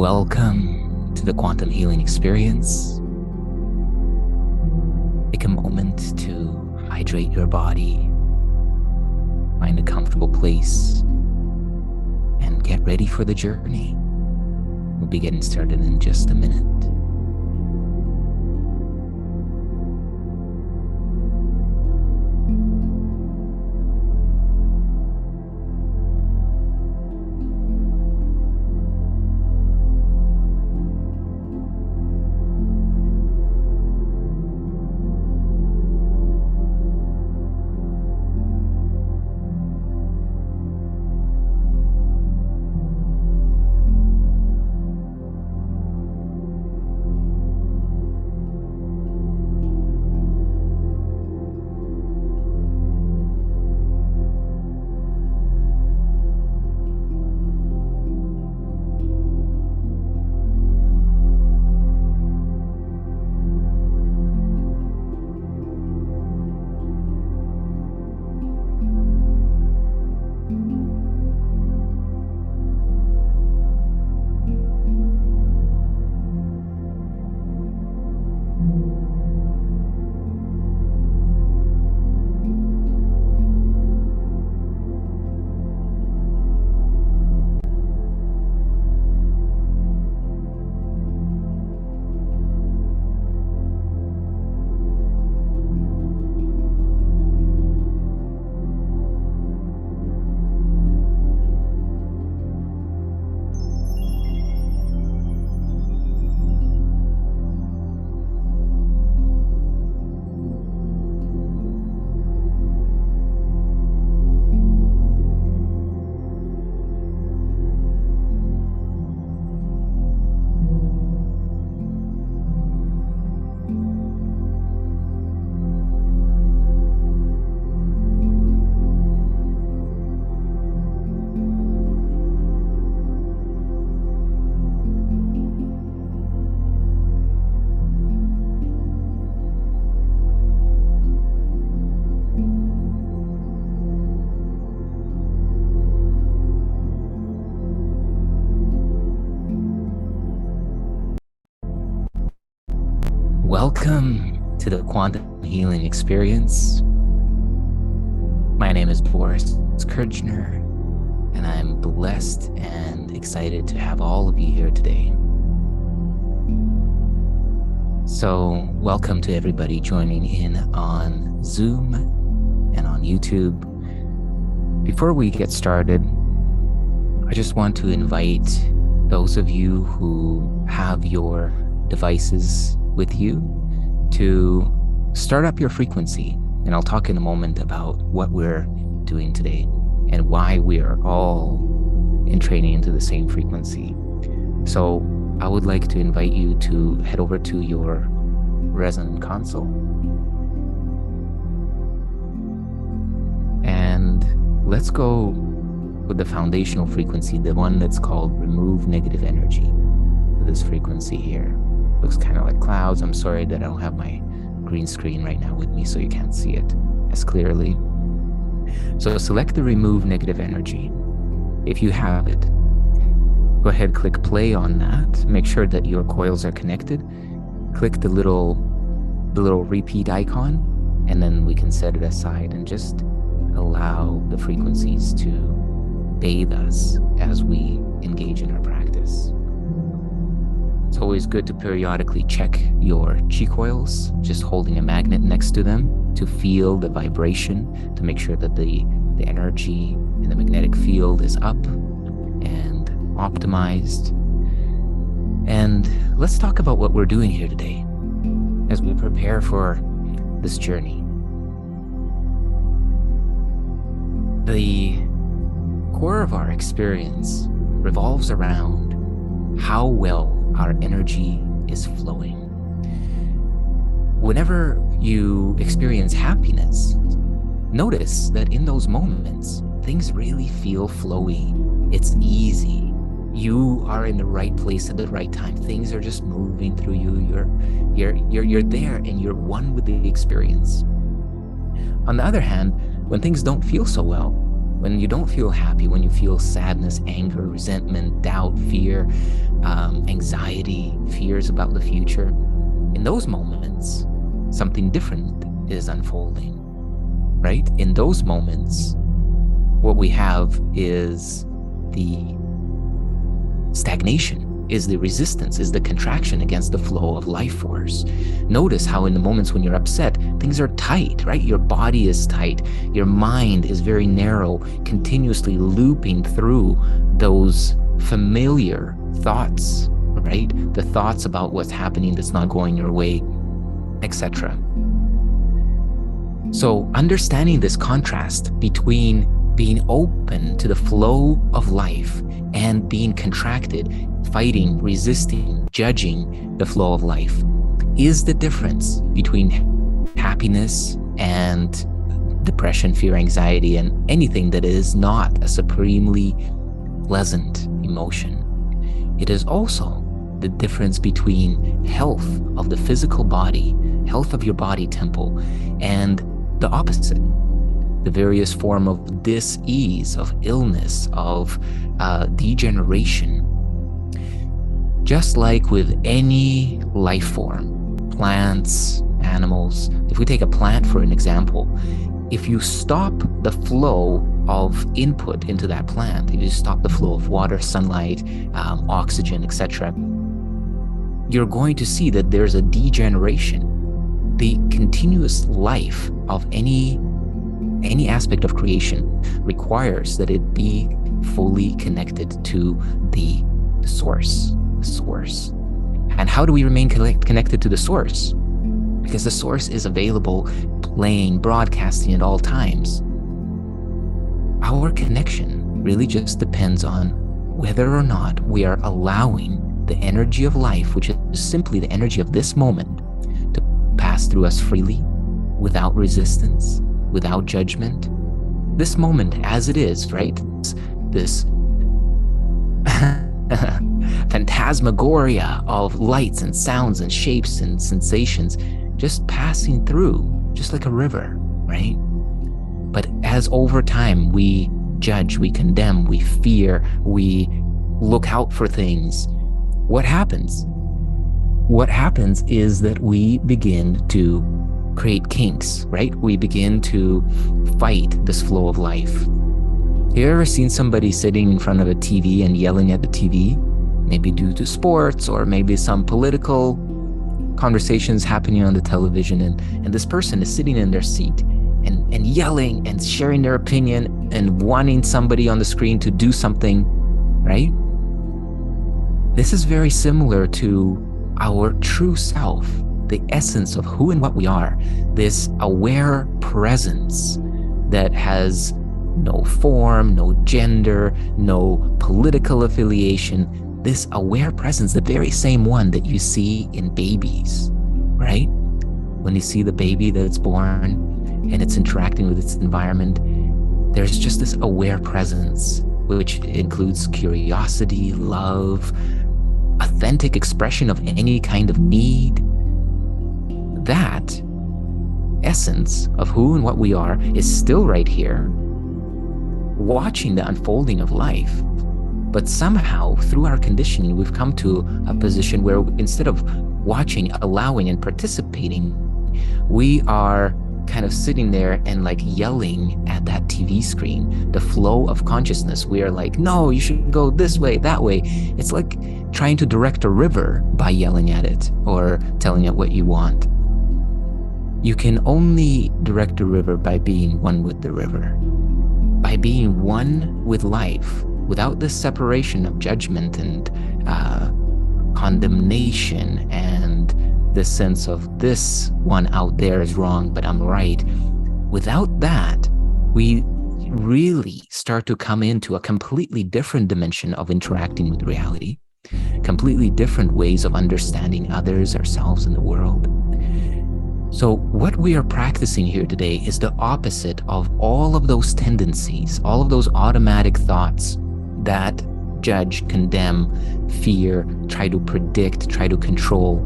Welcome to the Quantum Healing Experience. Take a moment to hydrate your body, find a comfortable place, and get ready for the journey. We'll be getting started in just a minute. Welcome to the Quantum Healing Experience. My name is Boris Kirchner, and I'm blessed and excited to have all of you here today. So, welcome to everybody joining in on Zoom and on YouTube. Before we get started, I just want to invite those of you who have your devices with you to start up your frequency. And I'll talk in a moment about what we're doing today and why we are all in training into the same frequency. So I would like to invite you to head over to your resonant console. And let's go with the foundational frequency, the one that's called remove negative energy. This frequency here looks kind of like clouds. I'm sorry that I don't have my green screen right now with me, so you can't see it as clearly. So select the remove negative energy. If you have it, go ahead, click play on that. Make sure that your coils are connected. Click the little repeat icon, and then we can set it aside and just allow the frequencies to bathe us as we engage in our practice. It's always good to periodically check your Qi coils, just holding a magnet next to them to feel the vibration, to make sure that the energy in the magnetic field is up and optimized. And let's talk about what we're doing here today as we prepare for this journey. The core of our experience revolves around how well our energy is flowing. Whenever you experience happiness, notice that in those moments, things really feel flowy. It's easy. You are in the right place at the right time. Things are just moving through you. You're there and you're one with the experience. On the other hand, when things don't feel so well, When you don't feel happy, when you feel sadness, anger, resentment, doubt, fear, anxiety, fears about the future, in those moments, something different is unfolding, right? In those moments, what we have is the stagnation, is the resistance, is the contraction against the flow of life force. Notice how in the moments when you're upset, things are tight, right? Your body is tight. Your mind is very narrow, continuously looping through those familiar thoughts, right? The thoughts about what's happening that's not going your way, etc. So understanding this contrast between being open to the flow of life and being contracted, fighting, resisting, judging the flow of life, is the difference between happiness and depression, fear, anxiety, and anything that is not a supremely pleasant emotion. It is also the difference between health of the physical body, health of your body temple, and the opposite, the various form of dis-ease, of illness, of degeneration. Just like with any life form, plants, animals, if we take a plant for an example, if you stop the flow of input into that plant, if you stop the flow of water, sunlight, oxygen, etc., you're going to see that there's a degeneration. The continuous life of any aspect of creation requires that it be fully connected to the source. And how do we remain connected to the source? Because the source is available, playing, broadcasting at all times. Our connection really just depends on whether or not we are allowing the energy of life, which is simply the energy of this moment, to pass through us freely, without resistance, without judgment. This moment as it is, right? This phantasmagoria of lights and sounds and shapes and sensations just passing through, just like a river, right? But as over time we judge, we condemn, we fear, we look out for things, what happens? What happens is that we begin to create kinks, right? We begin to fight this flow of life. Have you ever seen somebody sitting in front of a TV and yelling at the TV? Maybe due to sports, or maybe some political conversations happening on the television, and this person is sitting in their seat and yelling and sharing their opinion and wanting somebody on the screen to do something, right? This is very similar to our true self, the essence of who and what we are, this aware presence that has no form, no gender, no political affiliation, this aware presence, the very same one that you see in babies, right? When you see the baby that's born and it's interacting with its environment, there's just this aware presence, which includes curiosity, love, authentic expression of any kind of need. That essence of who and what we are is still right here, watching the unfolding of life. But somehow, through our conditioning, we've come to a position where instead of watching, allowing, and participating, we are kind of sitting there and like yelling at that TV screen, the flow of consciousness. We are like, no, you should go this way, that way. It's like trying to direct a river by yelling at it or telling it what you want. You can only direct a river by being one with the river, by being one with life, without this separation of judgment and condemnation and this sense of this one out there is wrong, but I'm right. Without that, we really start to come into a completely different dimension of interacting with reality, completely different ways of understanding others, ourselves, and the world. So what we are practicing here today is the opposite of all of those tendencies, all of those automatic thoughts that judge, condemn, fear, try to predict, try to control.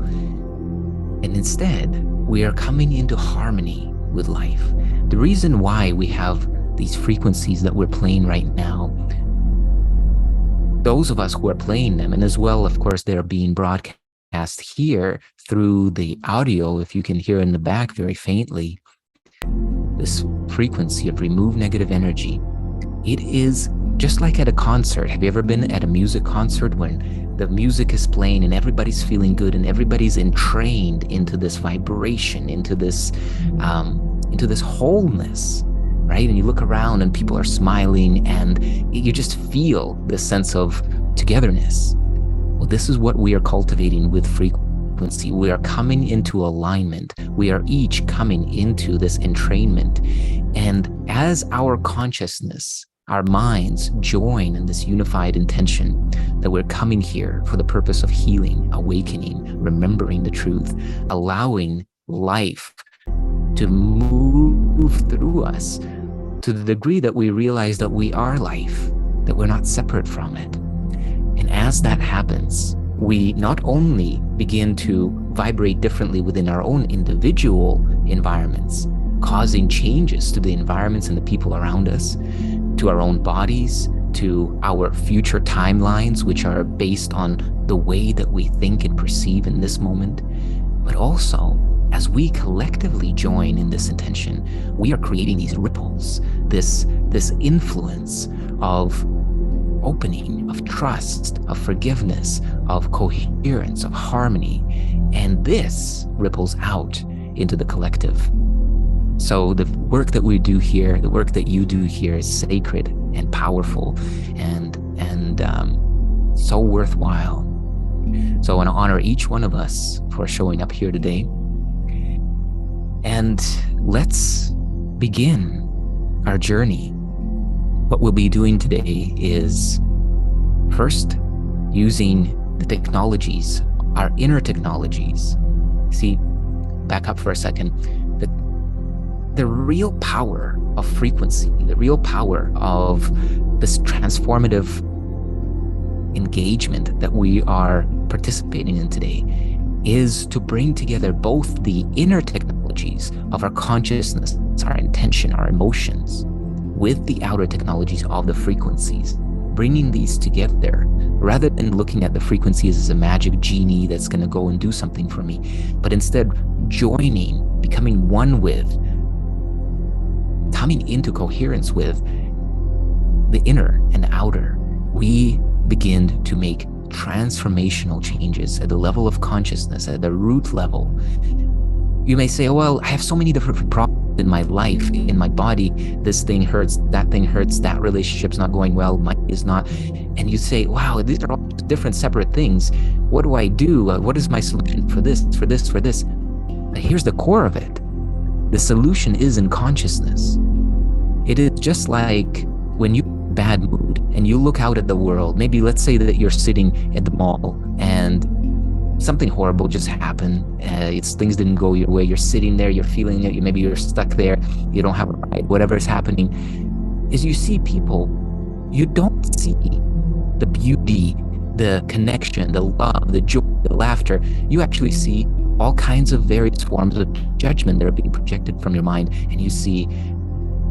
And instead, we are coming into harmony with life. The reason why we have these frequencies that we're playing right now, those of us who are playing them, and as well, of course, they're being broadcast here through the audio, if you can hear in the back very faintly, this frequency of remove negative energy. It is just like at a concert. Have you ever been at a music concert when the music is playing and everybody's feeling good and everybody's entrained into this vibration, into this wholeness, right? And you look around and people are smiling and you just feel this sense of togetherness. Well, this is what we are cultivating with frequency. We are coming into alignment. We are each coming into this entrainment. And as our consciousness, our minds join in this unified intention that we're coming here for the purpose of healing, awakening, remembering the truth, allowing life to move through us to the degree that we realize that we are life, that we're not separate from it. And as that happens, we not only begin to vibrate differently within our own individual environments, causing changes to the environments and the people around us, to our own bodies, to our future timelines, which are based on the way that we think and perceive in this moment, but also as we collectively join in this intention, we are creating these ripples, this influence of opening, of trust, of forgiveness, of coherence, of harmony. And this ripples out into the collective. So the work that we do here, the work that you do here is sacred and powerful and so worthwhile. So I want to honor each one of us for showing up here today. And let's begin our journey. What we'll be doing today is first using the technologies, our inner technologies. See, back up for a second. The real power of frequency, the real power of this transformative engagement that we are participating in today is to bring together both the inner technologies of our consciousness, our intention, our emotions, with the outer technologies of the frequencies, bringing these together rather than looking at the frequencies as a magic genie that's going to go and do something for me, but instead joining, becoming one with, coming into coherence with the inner and the outer. We begin to make transformational changes at the level of consciousness, at the root level. You may say, oh, well, I have so many different problems in my life, in my body. This thing hurts, that relationship's not going well, mine is not. And you say, wow, these are all different separate things. What do I do? What is my solution for this, for this, for this? But here's the core of it. The solution is in consciousness. It is just like when you're in a bad mood and you look out at the world. Maybe let's say that you're sitting at the mall and something horrible just happened. Things didn't go your way. You're sitting there, you're feeling it. Maybe you're stuck there. You don't have a ride. Whatever is happening, is you see people. You don't see the beauty, the connection, the love, the joy, the laughter. You actually see all kinds of various forms of judgment that are being projected from your mind, and you see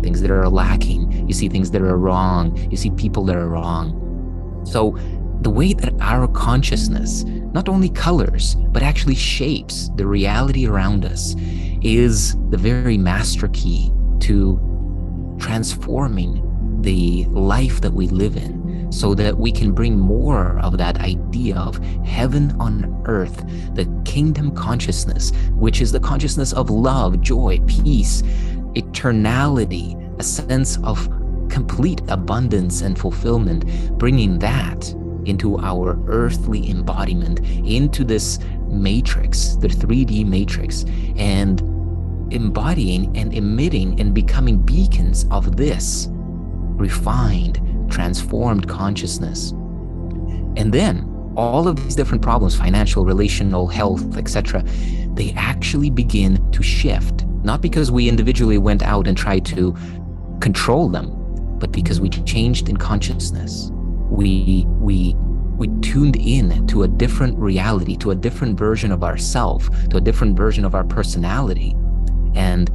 things that are lacking. You see things that are wrong. You see people that are wrong. So the way that our consciousness not only colors, but actually shapes the reality around us is the very master key to transforming the life that we live in, so that we can bring more of that idea of heaven on earth, the kingdom consciousness, which is the consciousness of love, joy, peace, eternality, a sense of complete abundance and fulfillment, bringing that into our earthly embodiment, into this matrix, the 3D matrix, and embodying and emitting and becoming beacons of this refined, transformed consciousness. And then all of these different problems, financial, relational, health, etc., they actually begin to shift, not because we individually went out and tried to control them, but because we changed in consciousness. We tuned in to a different reality, to a different version of ourself, to a different version of our personality. And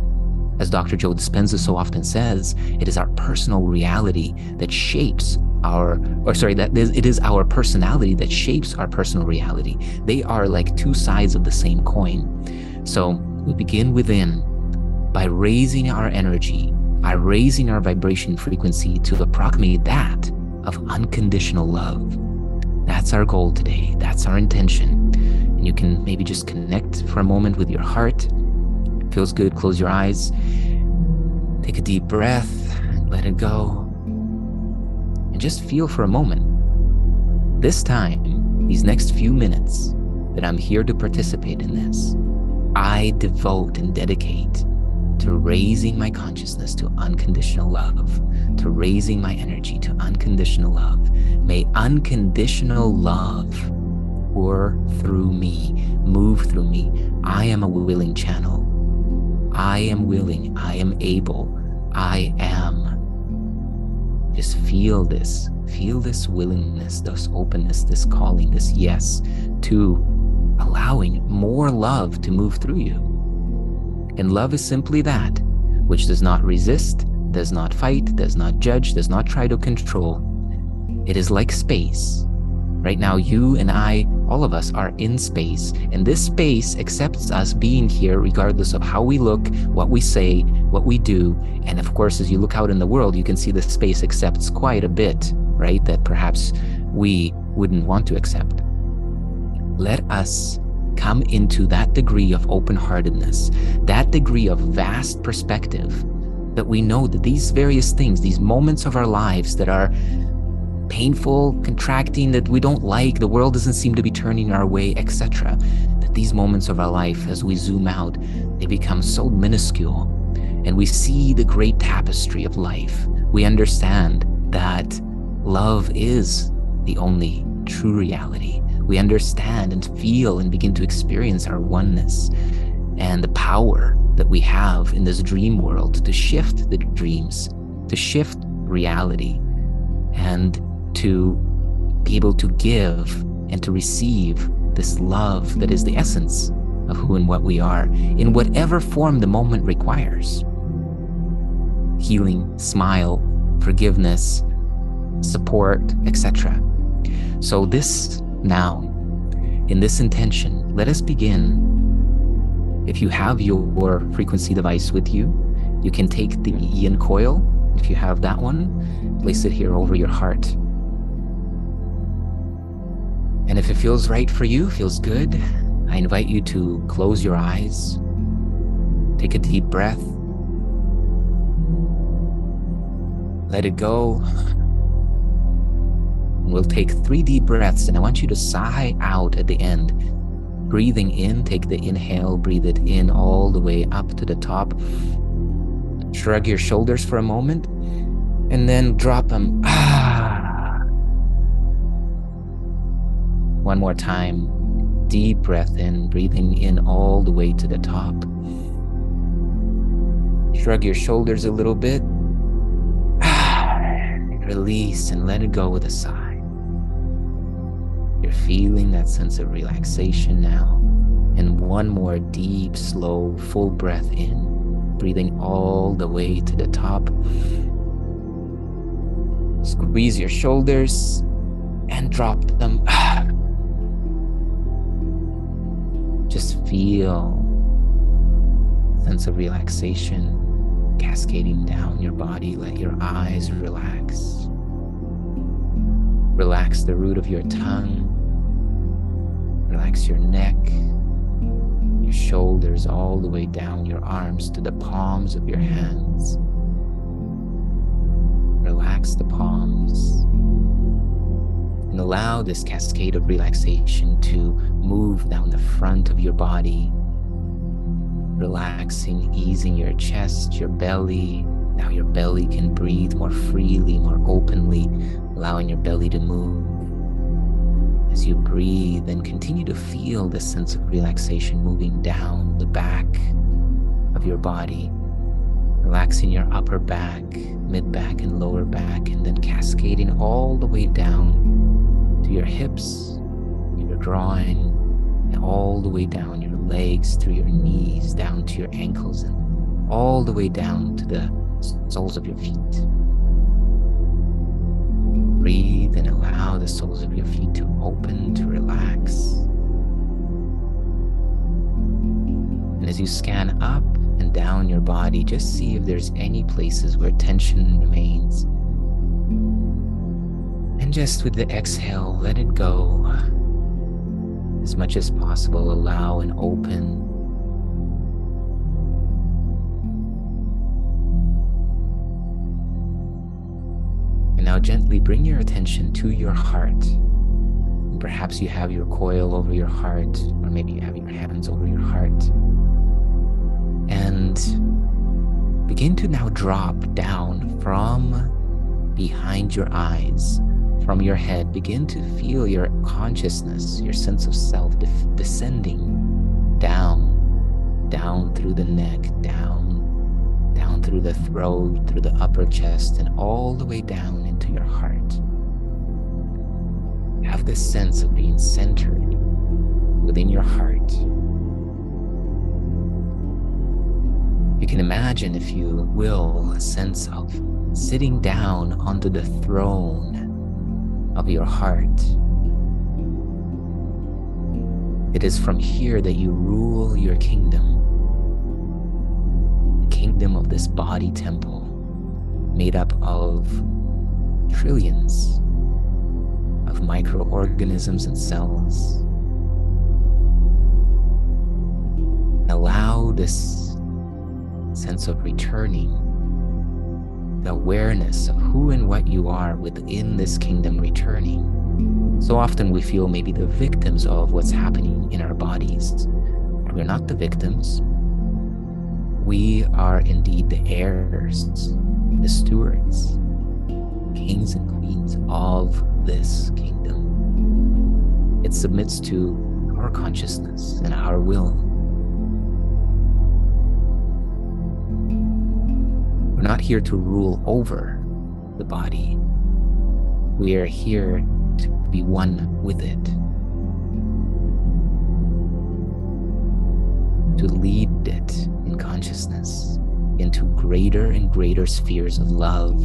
As Dr. Joe Dispenza so often says, it is our personal reality that shapes it is our personality that shapes our personal reality. They are like two sides of the same coin. So we begin within by raising our energy, by raising our vibration frequency to approximate that of unconditional love. That's our goal today. That's our intention. And you can maybe just connect for a moment with your heart. Feels good. Close your eyes. Take a deep breath and let it go. And just feel for a moment. This time, these next few minutes that I'm here to participate in this, I devote and dedicate to raising my consciousness to unconditional love, to raising my energy to unconditional love. May unconditional love pour through me, move through me. I am a willing channel. I am willing. I am able. I am. Just feel this willingness, this openness, this calling, this yes to allowing more love to move through you. And love is simply that which does not resist, does not fight, does not judge, does not try to control. It is like space. Right now, you and I, all of us are in space, and this space accepts us being here regardless of how we look, what we say, what we do. And of course, as you look out in the world, you can see the space accepts quite a bit, right? That perhaps we wouldn't want to accept. Let us come into that degree of open-heartedness, that degree of vast perspective, that we know that these various things, these moments of our lives that are painful, contracting, that we don't like, the world doesn't seem to be turning our way, etc., that these moments of our life, as we zoom out, they become so minuscule, and we see the great tapestry of life. We understand that love is the only true reality. We understand and feel and begin to experience our oneness and the power that we have in this dream world to shift the dreams, to shift reality, and to be able to give and to receive this love that is the essence of who and what we are, in whatever form the moment requires. Healing, smile, forgiveness, support, etc. So this now, in this intention, let us begin. If you have your frequency device with you, you can take the Qi Coil. If you have that one, place it here over your heart. And if it feels right for you, feels good, I invite you to close your eyes, take a deep breath, let it go. And we'll take 3 deep breaths, and I want you to sigh out at the end. Breathing in, take the inhale, breathe it in all the way up to the top. Shrug your shoulders for a moment, and then drop them. One more time, deep breath in, breathing in all the way to the top. Shrug your shoulders a little bit. Release and let it go with a sigh. You're feeling that sense of relaxation now. And one more deep, slow, full breath in, breathing all the way to the top. Squeeze your shoulders and drop them. Just feel a sense of relaxation cascading down your body. Let your eyes relax. Relax the root of your tongue. Relax your neck, your shoulders all the way down, your arms to the palms of your hands. Relax the palms. And allow this cascade of relaxation to move down the front of your body, relaxing, easing your chest, your belly. Now your belly can breathe more freely, more openly, allowing your belly to move. As you breathe, and continue to feel this sense of relaxation moving down the back of your body, relaxing your upper back, mid back, and lower back, and then cascading all the way down to your hips, your groin, and all the way down your legs, through your knees, down to your ankles, and all the way down to the soles of your feet. Breathe and allow the soles of your feet to open, to relax. And as you scan up and down your body, just see if there's any places where tension remains. And just with the exhale, let it go. As much as possible, allow and open. And now gently bring your attention to your heart. And perhaps you have your coil over your heart, or maybe you have your hands over your heart. And begin to now drop down from behind your eyes, from your head. Begin to feel your consciousness, your sense of self descending down through the neck, down through the throat, through the upper chest, and all the way down into your heart. Have this sense of being centered within your heart. You can imagine, if you will, a sense of sitting down onto the throne of your heart. It is from here that you rule your kingdom, the kingdom of this body temple made up of trillions of microorganisms and cells. Allow this sense of returning, the awareness of who and what you are within this kingdom returning. So often we feel maybe the victims of what's happening in our bodies. We're not the victims. We are indeed the heirs, the stewards, kings and queens of this kingdom. It submits to our consciousness and our will. We're not here to rule over the body. We are here to be one with it, to lead it in consciousness into greater and greater spheres of love.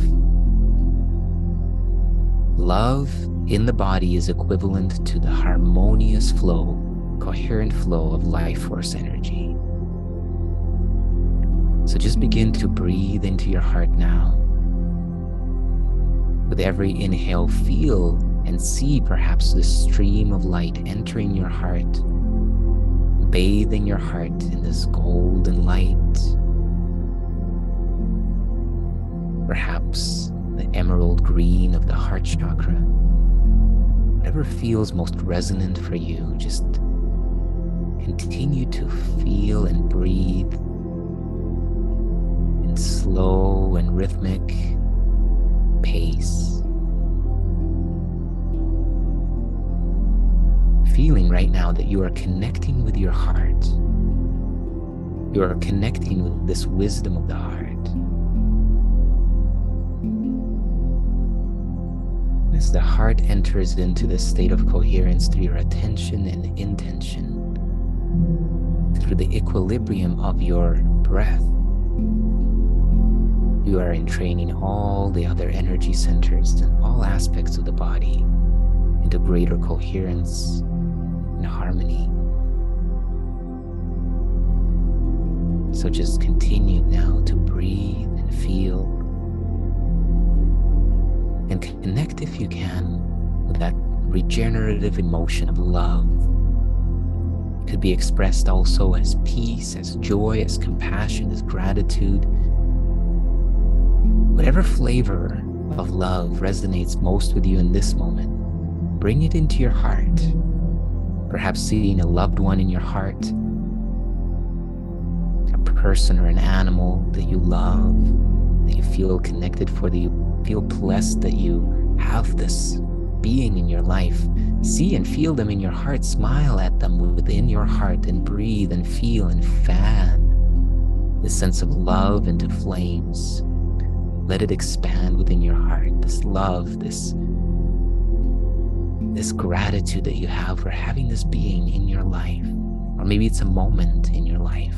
Love in the body is equivalent to the harmonious flow, coherent flow of life force energy. So just begin to breathe into your heart now. With every inhale, feel and see perhaps the stream of light entering your heart, bathing your heart in this golden light. Perhaps the emerald green of the heart chakra. Whatever feels most resonant for you, just continue to feel and breathe in slow and rhythmic pace. Feeling right now that you are connecting with your heart. You are connecting with this wisdom of the heart. As the heart enters into this state of coherence through your attention and intention, through the equilibrium of your breath, you are entraining all the other energy centers and all aspects of the body into greater coherence and harmony. So just continue now to breathe and feel and connect, if you can, with that regenerative emotion of love. It could be expressed also as peace, as joy, as compassion, as gratitude. Whatever flavor of love resonates most with you in this moment, bring it into your heart. Perhaps seeing a loved one in your heart, a person or an animal that you love, that you feel connected for, that you feel blessed that you have this being in your life. See and feel them in your heart. Smile at them within your heart and breathe and feel and fan this sense of love into flames. Let it expand within your heart. This love, this gratitude that you have for having this being in your life. Or maybe it's a moment in your life.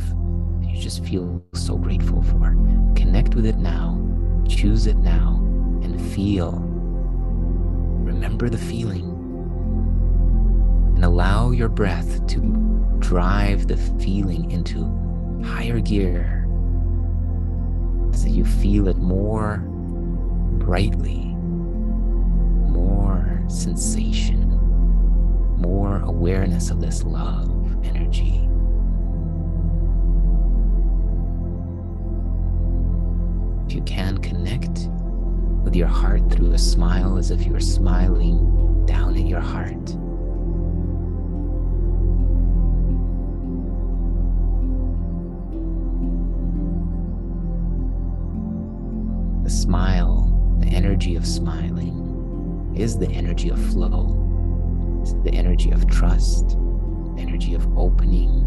You just just feel so grateful for. Connect with it now, choose it now, and feel. Remember the feeling. And allow your breath to drive the feeling into higher gear so you feel it more brightly, more sensation, more awareness of this love energy. If you can connect with your heart through a smile, as if you were smiling down at your heart. The smile, the energy of smiling, is the energy of flow. It's the energy of trust, the energy of opening.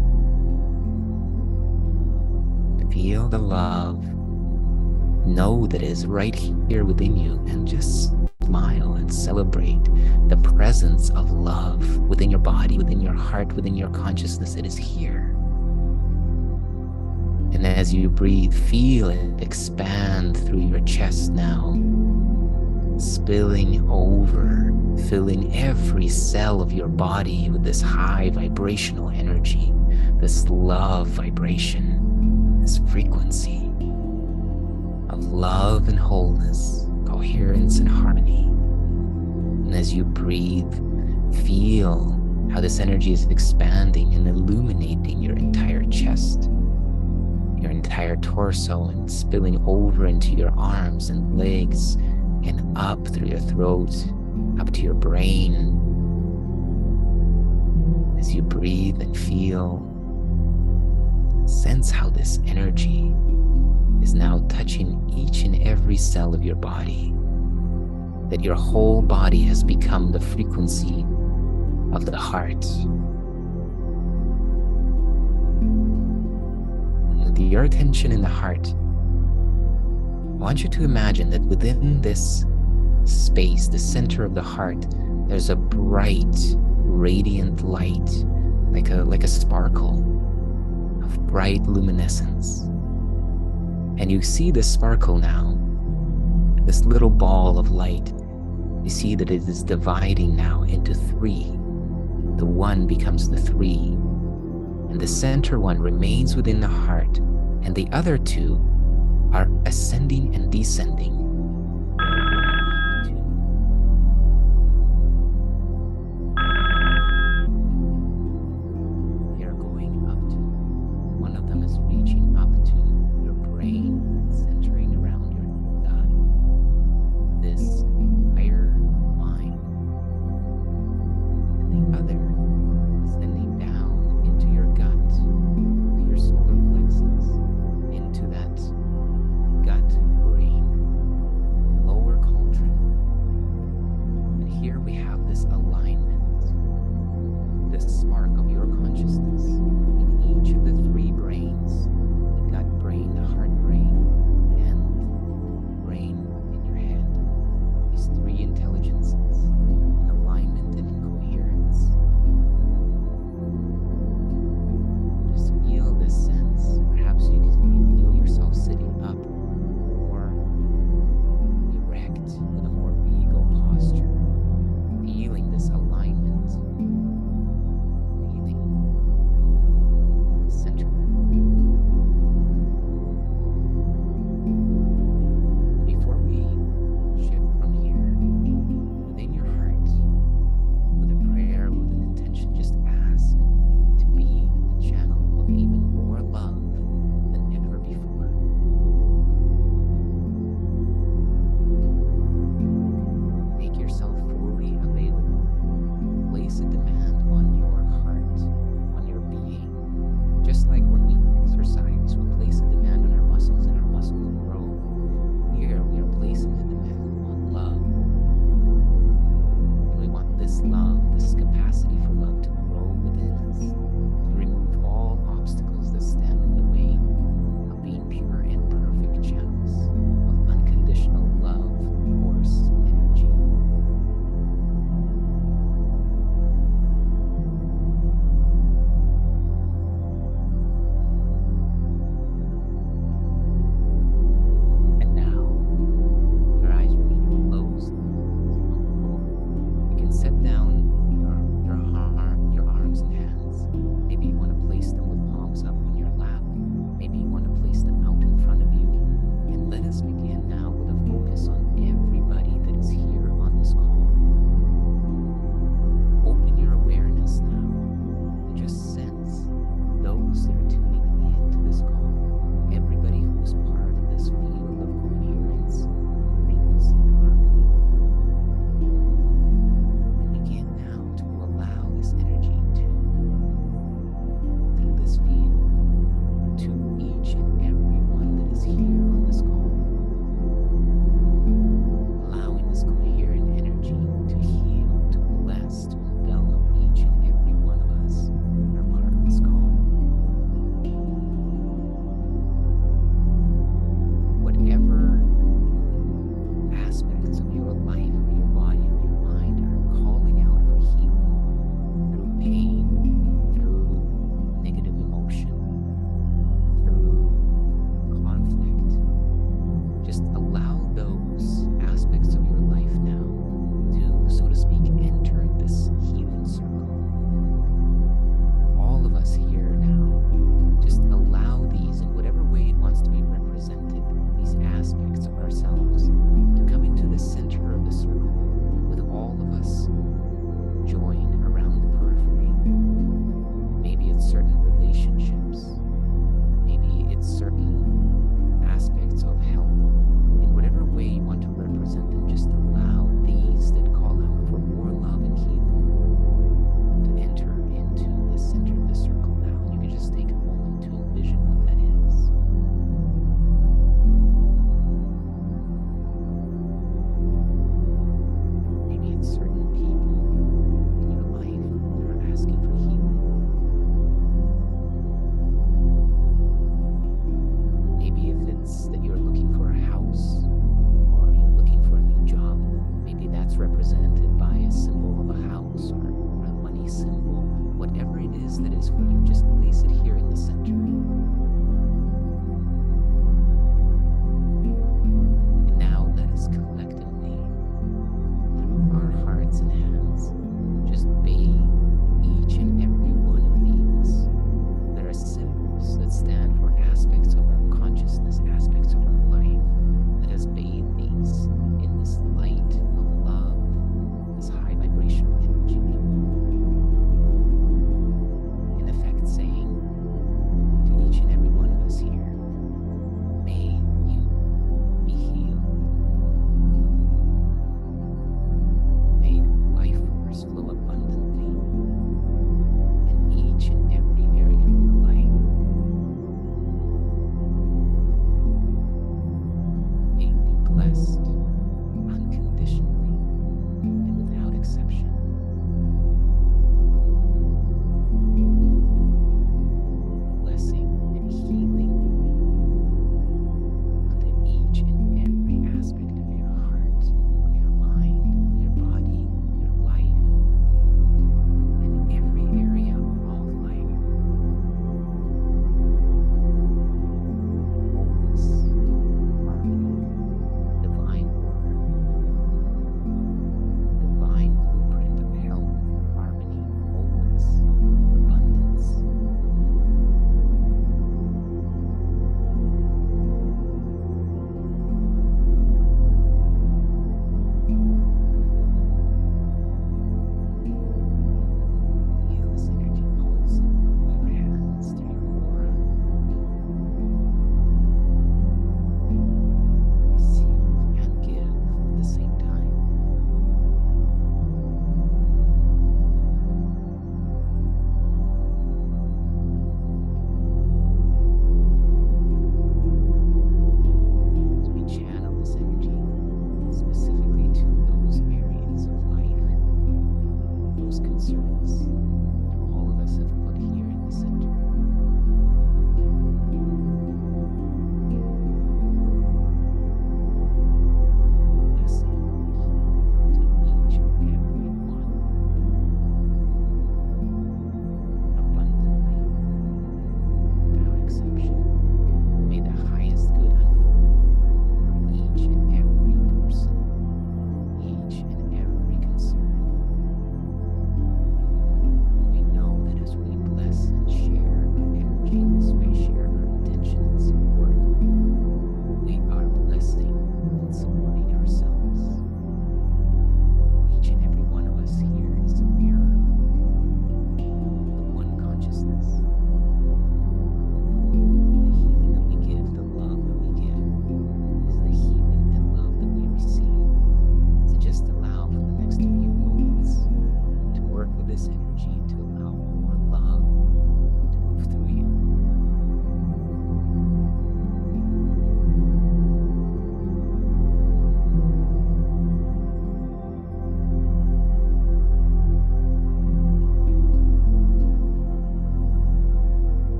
Feel the love. Know that it is right here within you, and just smile and celebrate the presence of love within your body, within your heart, within your consciousness. It is here. And as you breathe, feel it expand through your chest now, spilling over, filling every cell of your body with this high vibrational energy, this love vibration, this frequency of love and wholeness, coherence and harmony. And as you breathe, feel how this energy is expanding and illuminating your entire chest, your entire torso, and spilling over into your arms and legs and up through your throat, up to your brain. As you breathe and feel, sense how this energy is now touching each and every cell of your body, that your whole body has become the frequency of the heart. With your attention in the heart, I want you to imagine that within this space, the center of the heart, there's a bright, radiant light, like a sparkle of bright luminescence. And you see this sparkle now, this little ball of light. You see that it is dividing now into three. The one becomes the three, and the center one remains within the heart, and the other two are ascending and descending. They are going up to, one of them is reaching up to your brain, centering around your gut, this higher mind, and the other sending down into your gut, to your solar plexus, into that gut brain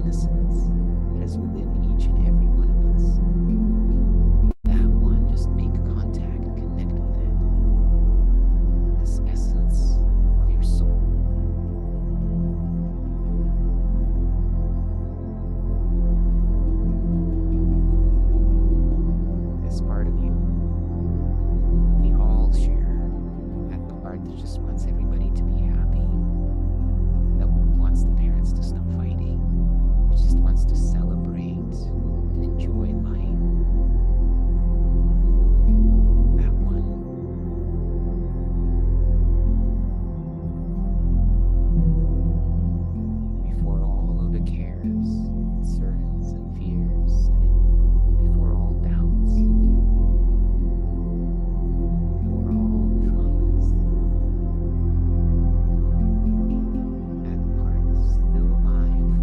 innocence that is within each and every one of us. That one, just make contact, connect with it. This essence of your soul. This part of you, we all share that part that just wants everybody to be happy, that wants the parents to stop fighting, that just wants to celebrate and enjoy life. That one. Before all of the cares, concerns, and fears, and before all doubts, before all traumas, that part is still alive,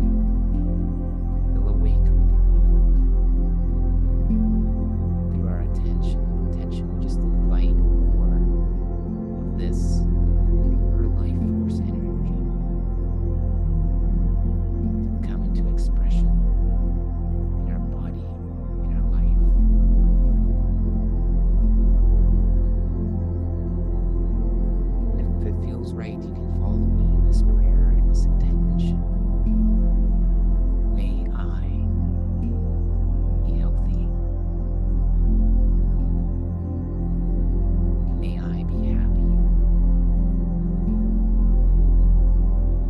still awake within you. Through our attention, we just invite more of this pure life force energy to come into expression in our body, in our life. And if it feels right, you can follow me in this prayer and this intention. May I be healthy. May I be happy.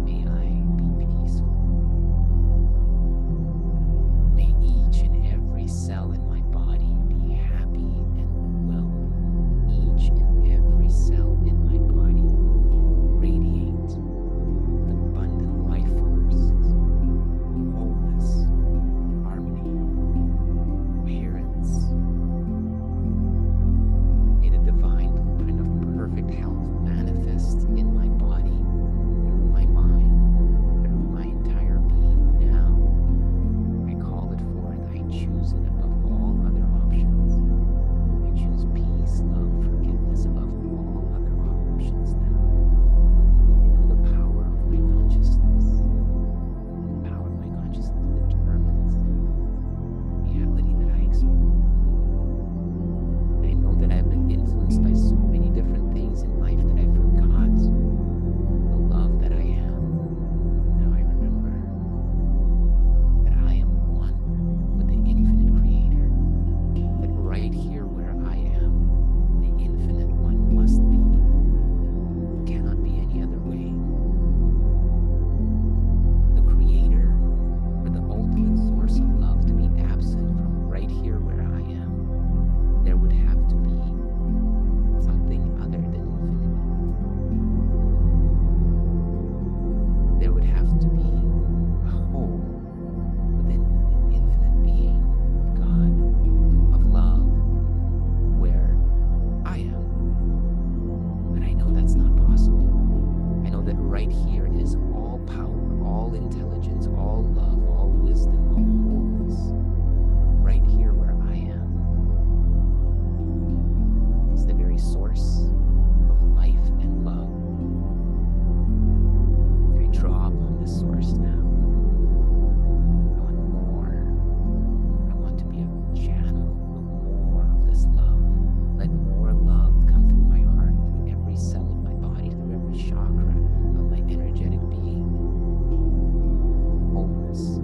May I be peaceful. May each and every cell in my body be happy and well. Each and every cell in my body radiate with abundant life force, wholeness, harmony, coherence. May the divine blueprint of perfect health manifest in my body, through my mind, through my entire being now. I call it forth. I choose it above all other options. I choose peace, love, forgiveness above all other options now. I know the power of my consciousness. The power of my consciousness determines the reality that I experience. I know that I've been influenced by so many different things in life that I forgot the love that I am. Now I remember that I am one with the infinite creator. That right here where I am, the infinite one must be. It cannot be any other way. The creator, or the ultimate source of love, to be absent from right here where I am, there would have to be something other than infinity. There would have to be a hole within an infinite being of God, of love, where I am. But I know that's not possible. I know that right here is all power, all intelligence, all love, all wisdom, all wholeness. Right here where I am is the very source of life and love. I draw upon this source now. I want more. I want to be a channel of more of this love. Let more love come through my heart, through every cell of my body, through every chakra of my energetic being. Wholeness,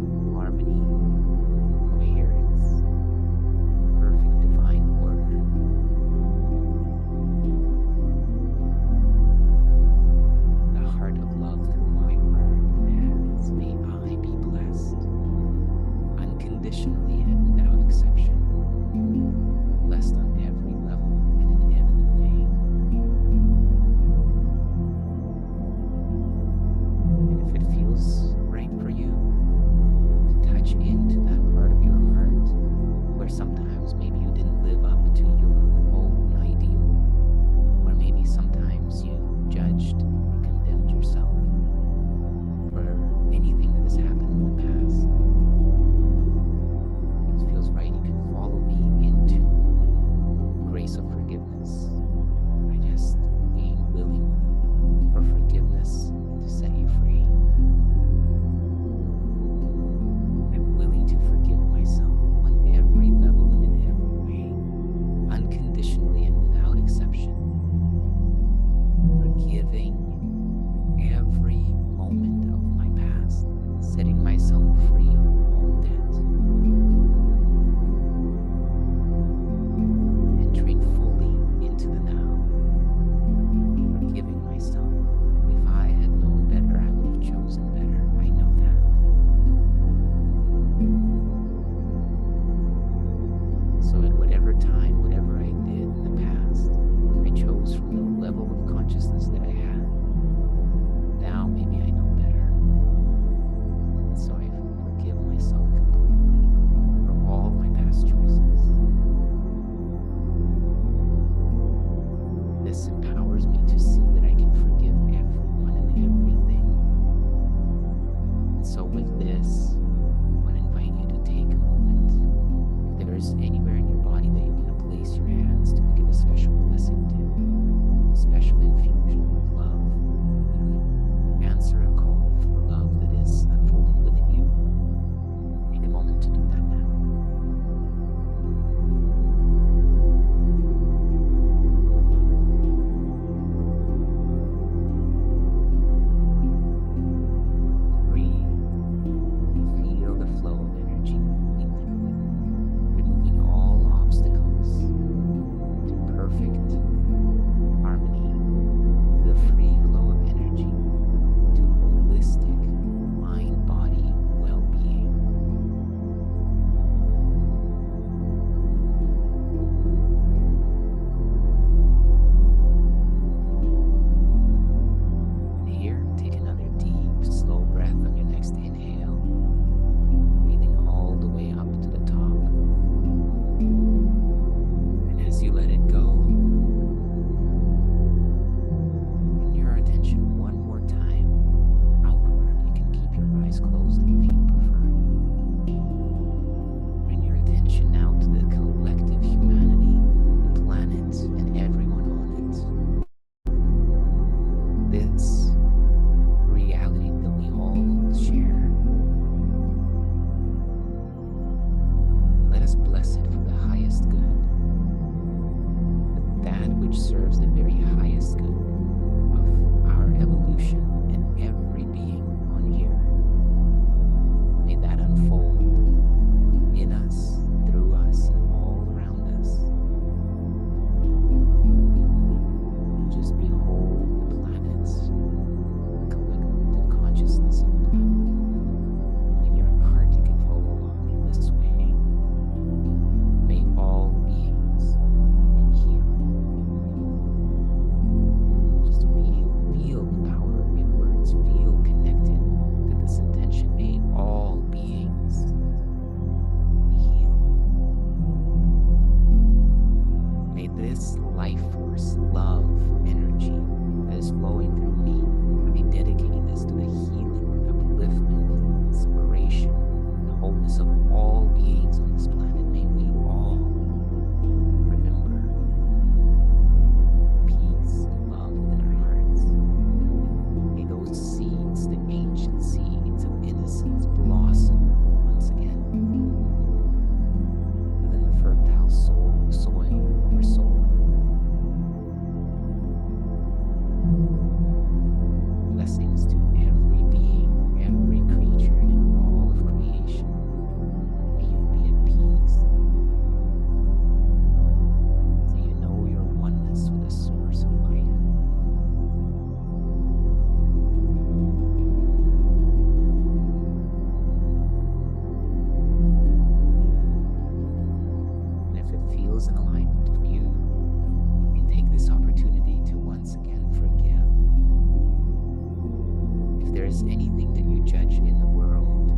there is anything that you judge in the world,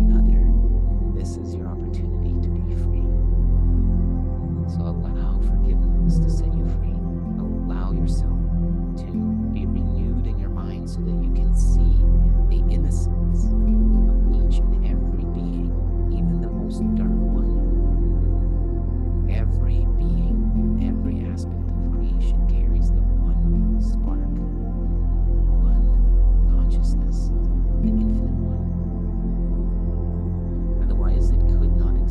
in another, this is your opportunity to be free. So allow forgiveness to set you free. Allow yourself to be renewed in your mind so that you can see the innocence of each and every being, even the most dark one. Every being, every aspect of creation carries the one spark, one consciousness, the infinite one. Otherwise, it could not exist.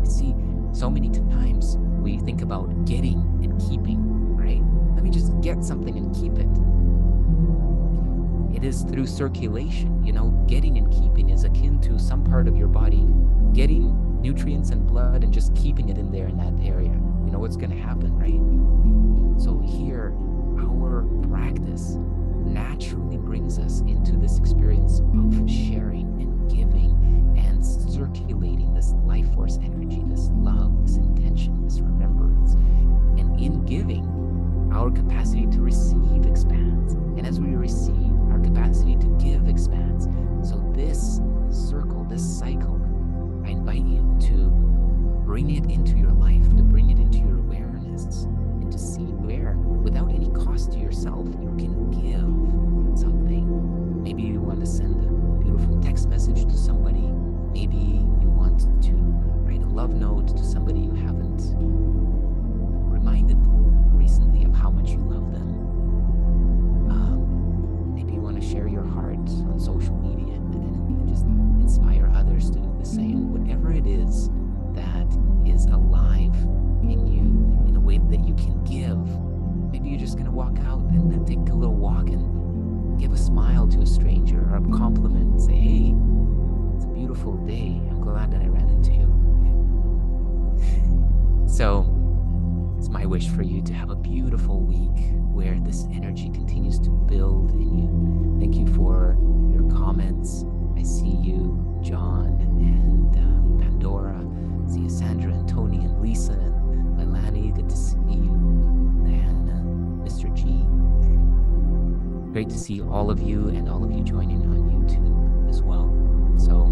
see so many times we think about getting and keeping, right? Let me just get something and keep it. It is through circulation, getting and keeping is akin to some part of your body getting nutrients and blood and just keeping it in there in that area. You know what's going to happen, right? So here, our practice naturally brings us into this experience of sharing and giving and circulating this life force energy, this love, this intention, this remembrance. And in giving, our capacity to receive expands. And as we receive, our capacity to give expands. So this circle, this cycle, I invite you to bring it into your life, to bring it into your awareness, and to see where, without any cost to yourself, you can give something. Maybe you want to send a beautiful text message to somebody. Maybe you want to write a love note to somebody you haven't reminded recently of how much you love them. Maybe you want to share your heart on social media and just inspire others to do the same. Whatever it is that is alive in you in a way that you can give. Maybe you're just going to walk out and take a little walk and give a smile to a stranger or a compliment and say, hey, it's a beautiful day. I'm glad that I ran into you. So it's my wish for you to have a beautiful week where this energy continues to build in you. Thank you for your comments. I see you, John and Pandora. I see you, Sandra and Tony and Lisa and Leilani. Good to see you, Diana, Mr. G. Great to see all of you and all of you joining on YouTube as well. So